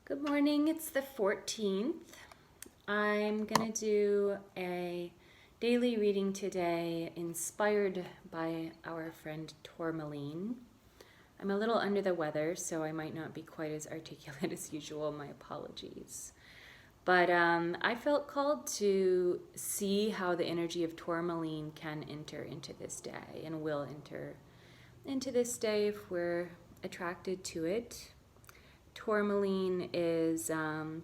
Good morning, it's the 14th. I'm going to do a daily reading today inspired by our friend Tourmaline. I'm a little under the weather, so I might not be quite as articulate as usual. My apologies. But I felt called to see how the energy of Tourmaline can enter into this day and will enter into this day if we're attracted to it. Tourmaline is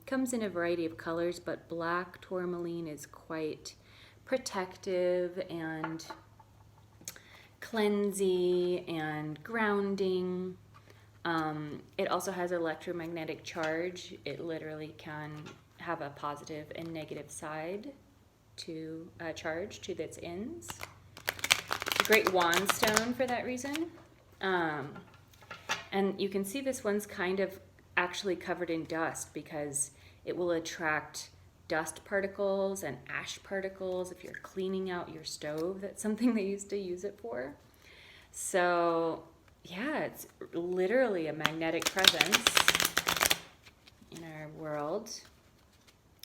comes in a variety of colors, but black tourmaline is quite protective and cleansing and grounding. It also has electromagnetic charge. It literally can have a positive and negative side to charge to its ends. It's a great wand stone for that reason. And you can see this one's kind of actually covered in dust because it will attract dust particles and ash particles if you're cleaning out your stove. That's something they used to use it for. So yeah, it's literally a magnetic presence in our world.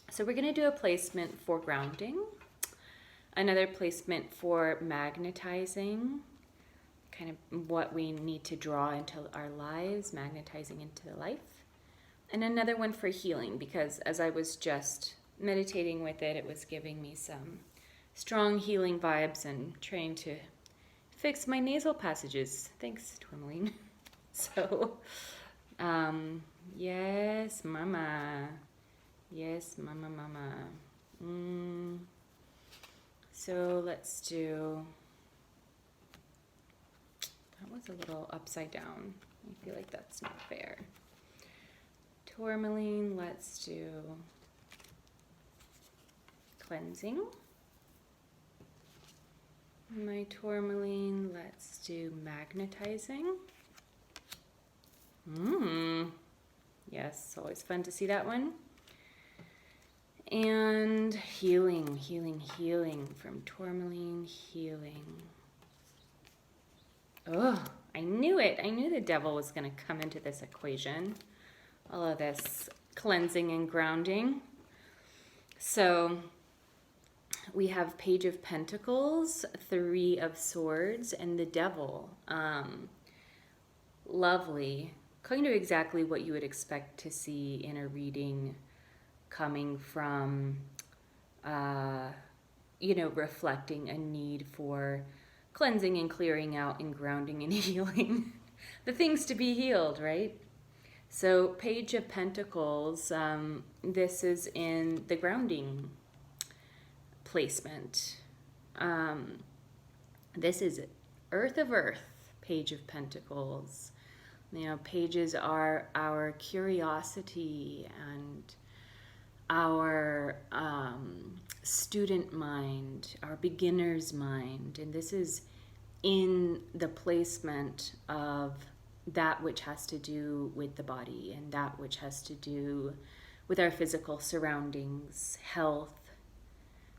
So we're going to do a placement for grounding, another placement for magnetizing, kind of what we need to draw into our lives, magnetizing into life. And another one for healing, because as I was just meditating with it, it was giving me some strong healing vibes and trying to fix my nasal passages. Thanks, Tourmaline. So, yes, mama. Yes, mama, mama. So let's do... That was a little upside down. I feel like that's not fair. Tourmaline, let's do cleansing. My tourmaline, let's do magnetizing. Yes, always fun to see that one. And healing, healing, healing from tourmaline, healing. Oh, I knew it. I knew the devil was going to come into this equation. All of this cleansing and grounding. So we have Page of Pentacles, Three of Swords, and the Devil. Lovely. Kind of exactly what you would expect to see in a reading coming from, reflecting a need for cleansing and clearing out and grounding and healing. The things to be healed, right? So Page of Pentacles, this is in the grounding placement. This is Earth of Earth, Page of Pentacles. You know, pages are our curiosity and our student mind, our beginner's mind. And this is in the placement of that which has to do with the body and that which has to do with our physical surroundings, health.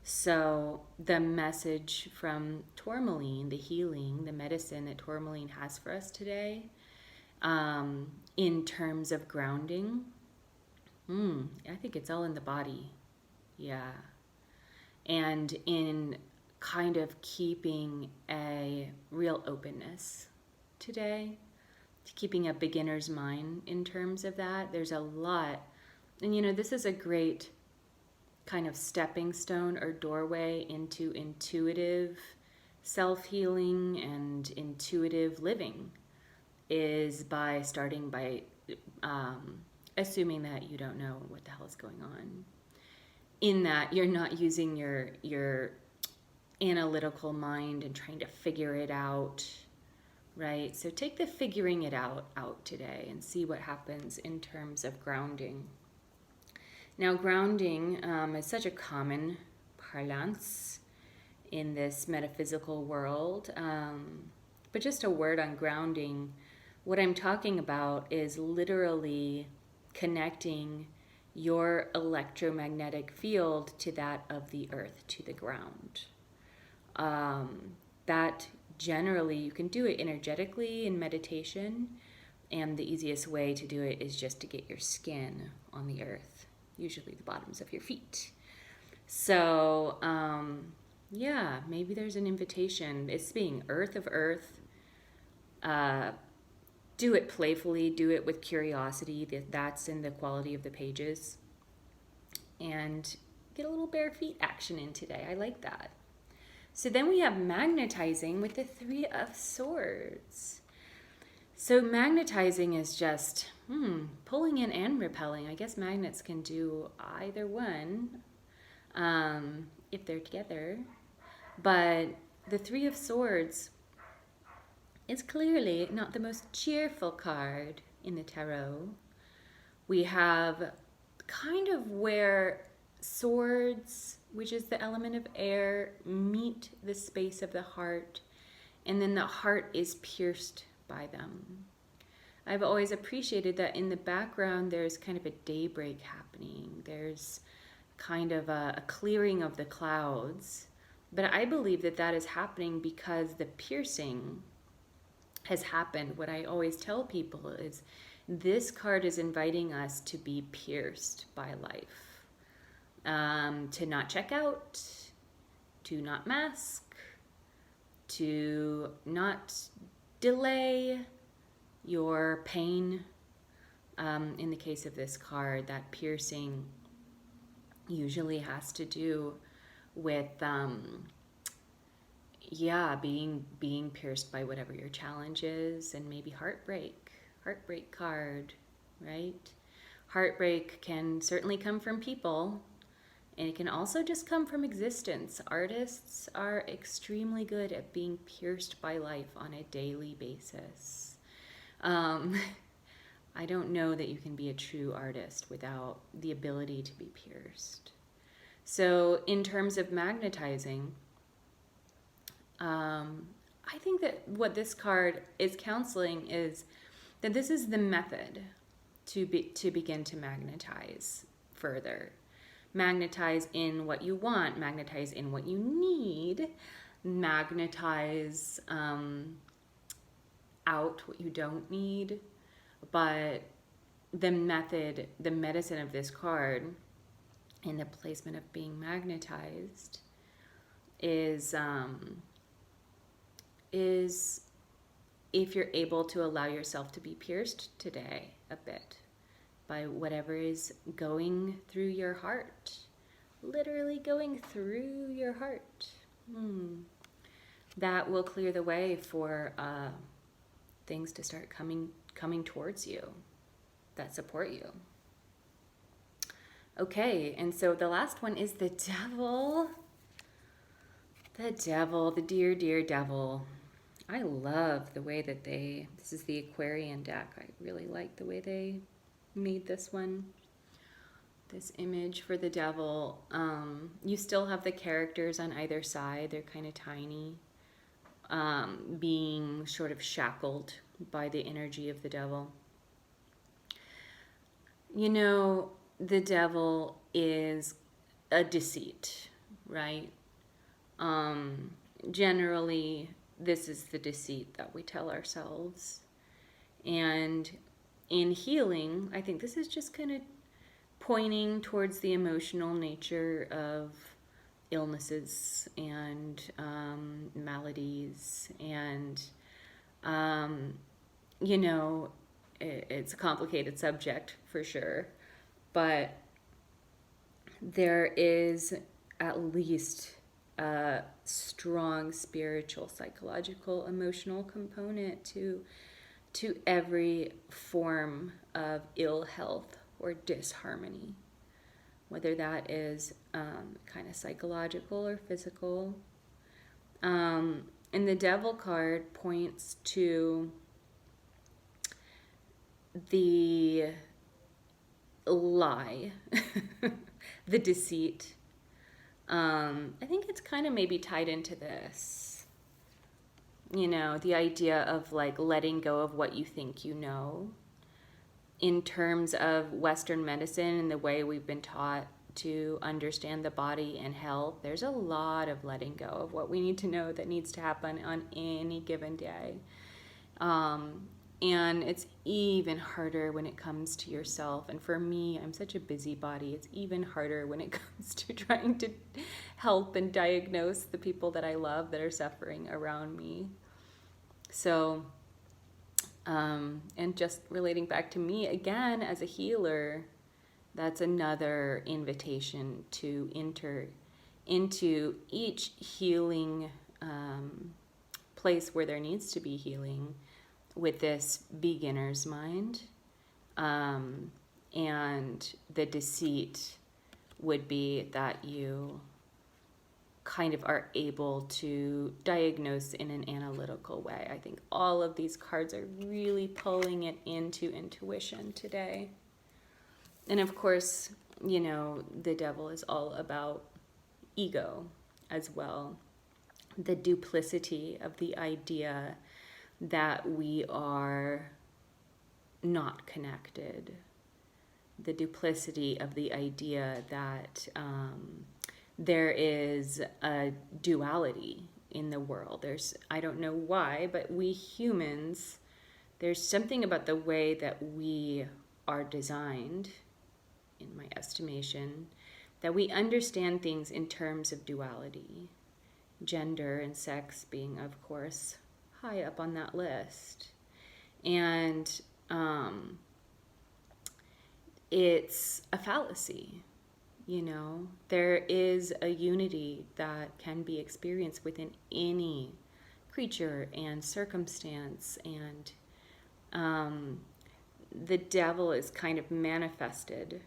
So the message from Tourmaline, the healing, the medicine that Tourmaline has for us today, in terms of grounding, I think it's all in the body. Yeah. And in kind of keeping a real openness today, keeping a beginner's mind in terms of that. There's a lot. And this is a great kind of stepping stone or doorway into intuitive self-healing and intuitive living, is by starting by assuming that you don't know what the hell is going on. In that you're not using your analytical mind and trying to figure it out. Right, so take the figuring it out today and see what happens in terms of grounding. Now, grounding is such a common parlance in this metaphysical world, but just a word on grounding. What I'm talking about is literally connecting your electromagnetic field to that of the earth, to the ground. That generally, you can do it energetically in meditation, And the easiest way to do it is just to get your skin on the earth, usually the bottoms of your feet. So, yeah, maybe there's an invitation. It's being earth of earth. Do it playfully, do it with curiosity. That's in the quality of the pages. And get a little bare feet action in today. I like that. So then we have magnetizing with the Three of Swords. So magnetizing is just pulling in and repelling. I guess magnets can do either one if they're together. But the Three of Swords is clearly not the most cheerful card in the tarot. We have kind of where swords, which is the element of air, meet the space of the heart, and then the heart is pierced by them. I've always appreciated that in the background there's kind of a daybreak happening. There's kind of a clearing of the clouds. But I believe that that is happening because the piercing has happened. What I always tell people is this card is inviting us to be pierced by life, to not check out, to not mask, to not delay your pain. In the case of this card, that piercing usually has to do with being pierced by whatever your challenge is, and maybe heartbreak card, right? Heartbreak can certainly come from people, and it can also just come from existence. Artists are extremely good at being pierced by life on a daily basis. I don't know that you can be a true artist without the ability to be pierced. So in terms of magnetizing, I think that what this card is counseling is that this is the method to begin to magnetize further. Magnetize in what you want, magnetize in what you need, magnetize out what you don't need. But the method, the medicine of this card in the placement of being magnetized is if you're able to allow yourself to be pierced today a bit by whatever is going through your heart, literally going through your heart, that will clear the way for things to start coming towards you that support you. Okay, and so the last one is the devil. The devil, the dear, dear devil. I love the way that this is the Aquarian deck. I really like the way they made this one. This image for the devil. You still have the characters on either side. They're kind of tiny, being sort of shackled by the energy of the devil. You know, the devil is a deceit, right? Generally, this is the deceit that we tell ourselves. And in healing, I think this is just kind of pointing towards the emotional nature of illnesses and maladies. And, you know, it's a complicated subject for sure. But there is at least a strong spiritual, psychological, emotional component to every form of ill health or disharmony, whether that is kind of psychological or physical. And the devil card points to the lie, the deceit. I think it's kind of maybe tied into this, you know, the idea of like letting go of what you think you know in terms of Western medicine and the way we've been taught to understand the body and health. There's a lot of letting go of what we need to know that needs to happen on any given day. And it's even harder when it comes to yourself. And for me, I'm such a busybody. It's even harder when it comes to trying to help and diagnose the people that I love that are suffering around me. So, and just relating back to me again as a healer, that's another invitation to enter into each healing place where there needs to be healing with this beginner's mind. And the deceit would be that you kind of are able to diagnose in an analytical way. I think all of these cards are really pulling it into intuition today. And of course, you know, the devil is all about ego as well. The duplicity of the idea that we are not connected. The duplicity of the idea that there is a duality in the world. I don't know why, but we humans, there's something about the way that we are designed, in my estimation, that we understand things in terms of duality. Gender and sex being, of course, high up on that list. And it's a fallacy, you know. There is a unity that can be experienced within any creature and circumstance, and the devil is kind of manifested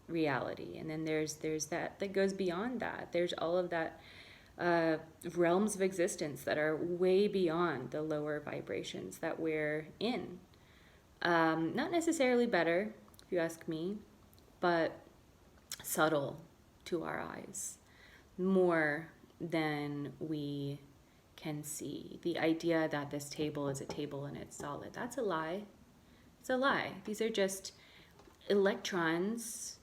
reality, and then there's that goes beyond that. There's all of that realms of existence that are way beyond the lower vibrations that we're in. Not necessarily better, if you ask me, but subtle to our eyes, more than we can see. The idea that this table is a table and it's solid, that's a lie. It's a lie. These are just electrons,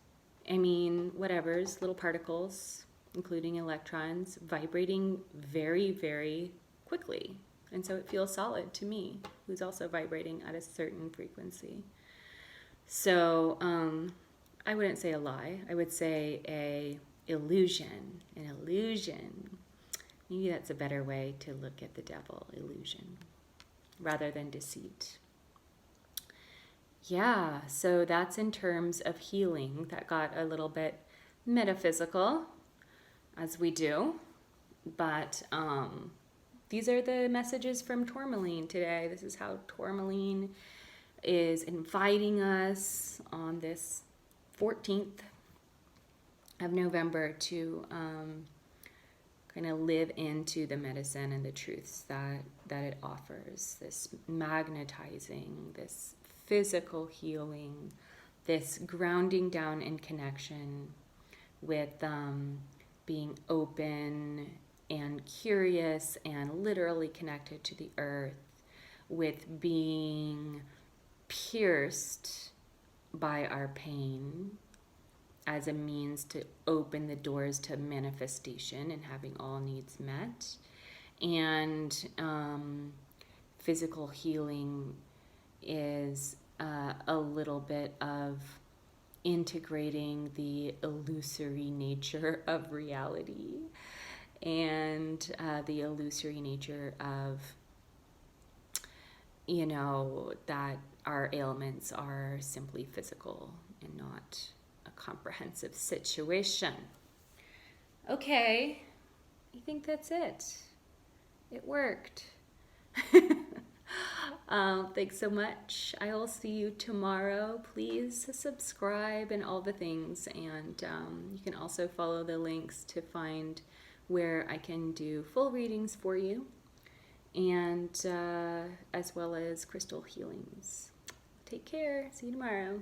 whatever's, little particles, including electrons, vibrating very, very quickly. And so it feels solid to me, who's also vibrating at a certain frequency. So I wouldn't say a lie. I would say an illusion. Maybe that's a better way to look at the devil, illusion, rather than deceit. Yeah, so that's in terms of healing. That got a little bit metaphysical, as we do. But these are the messages from Tourmaline today. This is how Tourmaline is inviting us on this 14th of November to kind of live into the medicine and the truths that it offers. This magnetizing, this physical healing, this grounding down in connection with being open and curious and literally connected to the earth, with being pierced by our pain as a means to open the doors to manifestation and having all needs met. And physical healing is a little bit of integrating the illusory nature of reality and the illusory nature of, that our ailments are simply physical and not a comprehensive situation. Okay, I think that's it. It worked. Thanks so much. I will see you tomorrow. Please subscribe and all the things. And you can also follow the links to find where I can do full readings for you, and as well as crystal healings. Take care. See you tomorrow.